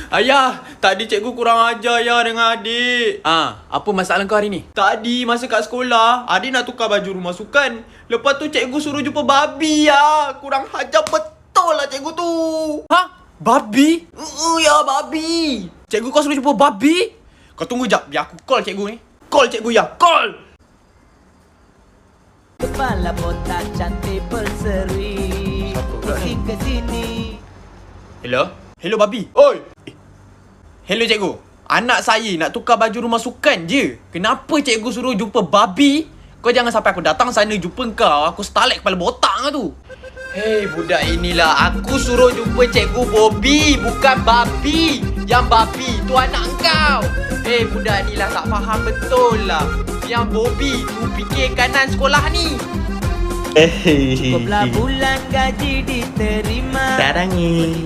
Ayah, tadi cikgu kurang ajar ya dengan adik. Apa masalah kau hari ni? Tadi masa kat sekolah, adik nak tukar baju rumah sukan. Lepas tu cikgu suruh jumpa babi ya. Kurang ajar betul lah cikgu tu. Babi? Ya, babi. Cikgu kau suruh jumpa babi? Kau tunggu jap, biar aku call cikgu ni. Call cikgu ya, call. Kepala botak cantik berseri. Pusing ke sini. Hello? Hello babi. Oi. Hello cikgu. Anak saya nak tukar baju rumah sukan je. Kenapa cikgu suruh jumpa babi? Kau jangan sampai aku datang sana jumpa kau. Aku stalek kepala botak kau tu. Hei budak inilah. Aku suruh jumpa cikgu Bobby. Bukan babi. Yang babi tu anak kau. Hei budak inilah tak faham betul lah. Yang Bobby tu fikir kanan sekolah ni. Cukuplah bulan gaji diterima. Sekarang ni